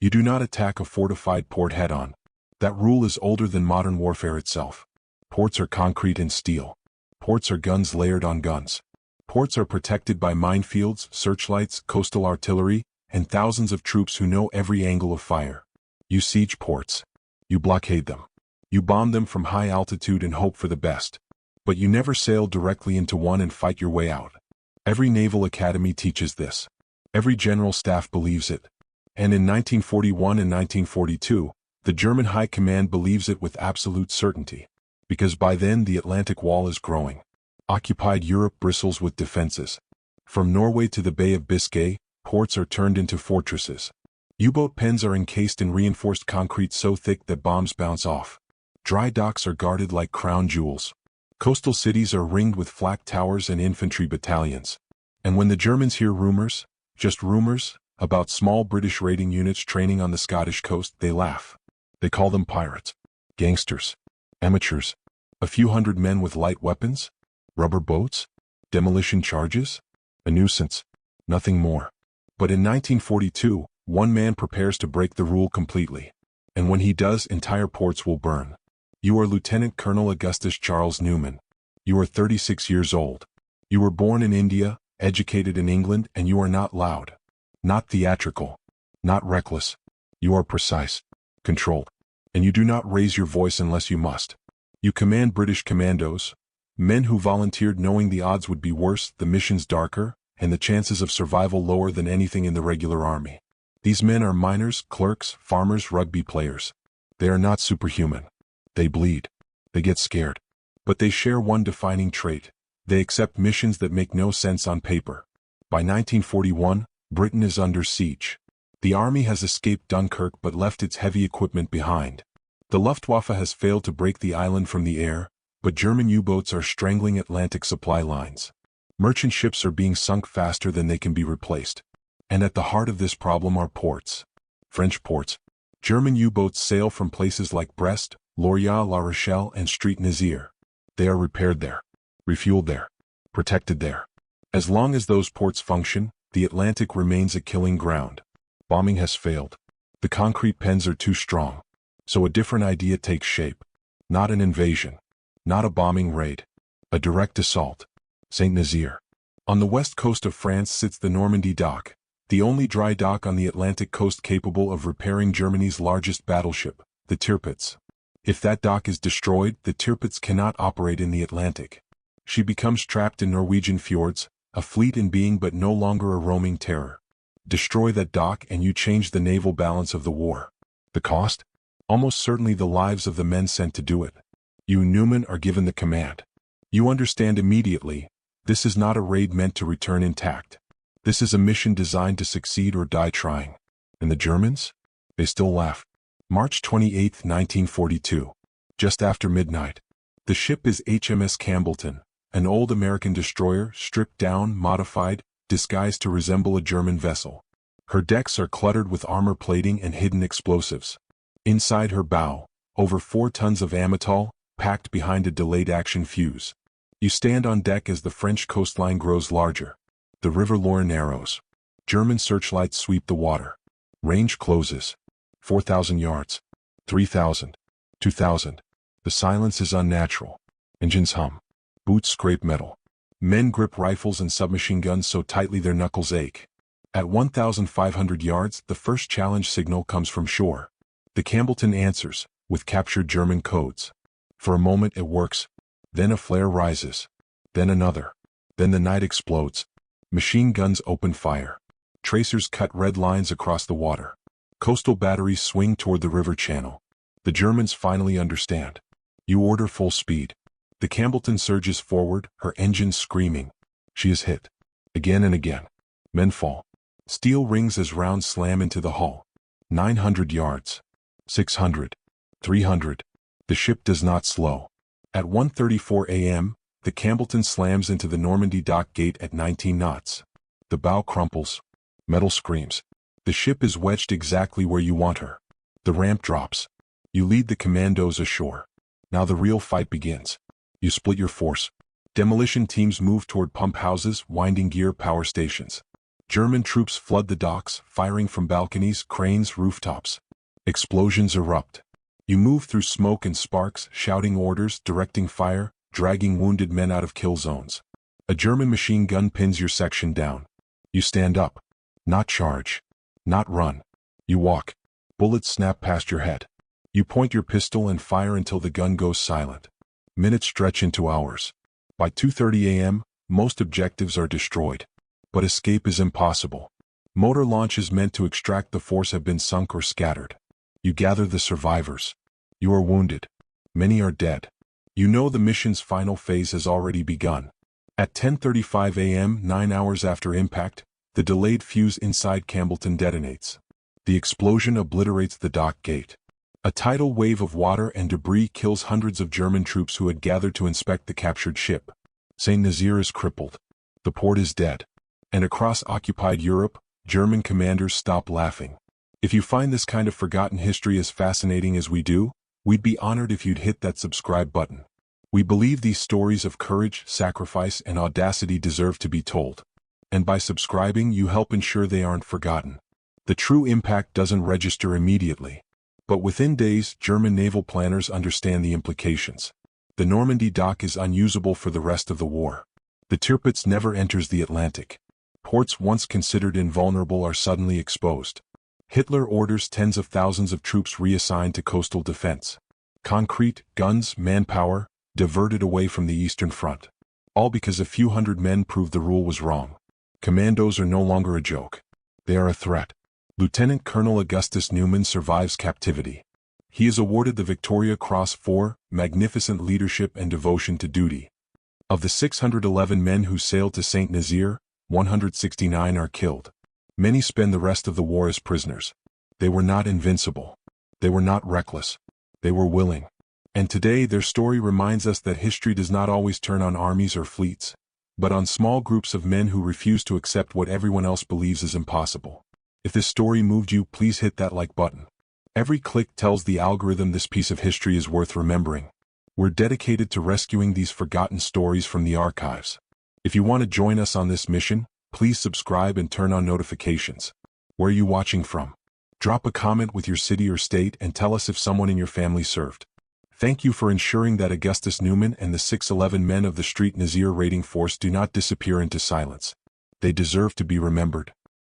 You do not attack a fortified port head-on. That rule is older than modern warfare itself. Ports are concrete and steel. Ports are guns layered on guns. Ports are protected by minefields, searchlights, coastal artillery, and thousands of troops who know every angle of fire. You siege ports. You blockade them. You bomb them from high altitude and hope for the best. But you never sail directly into one and fight your way out. Every naval academy teaches this. Every general staff believes it. And in 1941 and 1942, the German High Command believes it with absolute certainty. Because by then the Atlantic Wall is growing. Occupied Europe bristles with defenses. From Norway to the Bay of Biscay, ports are turned into fortresses. U-boat pens are encased in reinforced concrete so thick that bombs bounce off. Dry docks are guarded like crown jewels. Coastal cities are ringed with flak towers and infantry battalions. And when the Germans hear rumors, just rumors, about small British raiding units training on the Scottish coast, they laugh. They call them pirates, gangsters, amateurs, a few hundred men with light weapons, rubber boats, demolition charges, a nuisance, nothing more. But in 1942, one man prepares to break the rule completely. And when he does, entire ports will burn. You are Lieutenant Colonel Augustus Charles Newman. You are 36 years old. You were born in India, educated in England, and you are not loud, not theatrical, not reckless. You are precise, controlled, and you do not raise your voice unless you must. You command British Commandos, men who volunteered knowing the odds would be worse, the missions darker, and the chances of survival lower than anything in the regular army. These men are miners, clerks, farmers, rugby players. They are not superhuman. They bleed. They get scared. But they share one defining trait. They accept missions that make no sense on paper. By 1941, Britain is under siege. The army has escaped Dunkirk but left its heavy equipment behind. The Luftwaffe has failed to break the island from the air, but German U-boats are strangling Atlantic supply lines. Merchant ships are being sunk faster than they can be replaced. And at the heart of this problem are ports. French ports. German U-boats sail from places like Brest, Lorient, La Rochelle, and Street Nazaire. They are repaired there, refueled there, protected there. As long as those ports function, the Atlantic remains a killing ground. Bombing has failed. The concrete pens are too strong. So a different idea takes shape. Not an invasion. Not a bombing raid. A direct assault. St. Nazaire. On the west coast of France sits the Normandy dock, the only dry dock on the Atlantic coast capable of repairing Germany's largest battleship, the Tirpitz. If that dock is destroyed, the Tirpitz cannot operate in the Atlantic. She becomes trapped in Norwegian fjords, a fleet in being but no longer a roaming terror. Destroy that dock and you change the naval balance of the war. The cost? Almost certainly the lives of the men sent to do it. You, Newman, are given the command. You understand immediately, this is not a raid meant to return intact. This is a mission designed to succeed or die trying. And the Germans? They still laugh. March 28, 1942. Just after midnight. The ship is HMS Campbellton, an old American destroyer, stripped down, modified, disguised to resemble a German vessel. Her decks are cluttered with armor plating and hidden explosives. Inside her bow, over 4 tons of amytal, packed behind a delayed action fuse. You stand on deck as the French coastline grows larger. The River Loire narrows. German searchlights sweep the water. Range closes. 4,000 yards. 3,000. 2,000. The silence is unnatural. Engines hum. Boots scrape metal. Men grip rifles and submachine guns so tightly their knuckles ache. At 1,500 yards, the first challenge signal comes from shore. The Campbellton answers, with captured German codes. For a moment it works. Then a flare rises. Then another. Then the night explodes. Machine guns open fire. Tracers cut red lines across the water. Coastal batteries swing toward the river channel. The Germans finally understand. You order full speed. The Campbellton surges forward, her engines screaming. She is hit. Again and again. Men fall. Steel rings as rounds slam into the hull. 900 yards. 600. 300. The ship does not slow. At 1:34 a.m., the Campbellton slams into the Normandy dock gate at 19 knots. The bow crumples. Metal screams. The ship is wedged exactly where you want her. The ramp drops. You lead the commandos ashore. Now the real fight begins. You split your force. Demolition teams move toward pump houses, winding gear power stations. German troops flood the docks, firing from balconies, cranes, rooftops. Explosions erupt. You move through smoke and sparks, shouting orders, directing fire, dragging wounded men out of kill zones. A German machine gun pins your section down. You stand up. Not charge. Not run. You walk. Bullets snap past your head. You point your pistol and fire until the gun goes silent. Minutes stretch into hours. By 2:30 a.m., most objectives are destroyed. But escape is impossible. Motor launches meant to extract the force have been sunk or scattered. You gather the survivors. You are wounded. Many are dead. You know the mission's final phase has already begun. At 10:35 a.m., 9 hours after impact, the delayed fuse inside Campbellton detonates. The explosion obliterates the dock gate. A tidal wave of water and debris kills hundreds of German troops who had gathered to inspect the captured ship. St. Nazaire is crippled. The port is dead. And across occupied Europe, German commanders stop laughing. If you find this kind of forgotten history as fascinating as we do, we'd be honored if you'd hit that subscribe button. We believe these stories of courage, sacrifice, and audacity deserve to be told. And by subscribing, you help ensure they aren't forgotten. The true impact doesn't register immediately. But within days, German naval planners understand the implications. The Normandy dock is unusable for the rest of the war. The Tirpitz never enters the Atlantic. Ports once considered invulnerable are suddenly exposed. Hitler orders tens of thousands of troops reassigned to coastal defense. Concrete, guns, manpower, diverted away from the Eastern Front. All because a few hundred men proved the rule was wrong. Commandos are no longer a joke. They are a threat. Lieutenant Colonel Augustus Newman survives captivity. He is awarded the Victoria Cross for magnificent leadership and devotion to duty. Of the 611 men who sailed to St. Nazaire, 169 are killed. Many spend the rest of the war as prisoners. They were not invincible. They were not reckless. They were willing. And today their story reminds us that history does not always turn on armies or fleets, but on small groups of men who refuse to accept what everyone else believes is impossible. If this story moved you, please hit that like button. Every click tells the algorithm this piece of history is worth remembering. We're dedicated to rescuing these forgotten stories from the archives. If you want to join us on this mission, please subscribe and turn on notifications. Where are you watching from? Drop a comment with your city or state and tell us if someone in your family served. Thank you for ensuring that Augustus Newman and the 611 men of the St. Nazaire raiding force do not disappear into silence. They deserve to be remembered.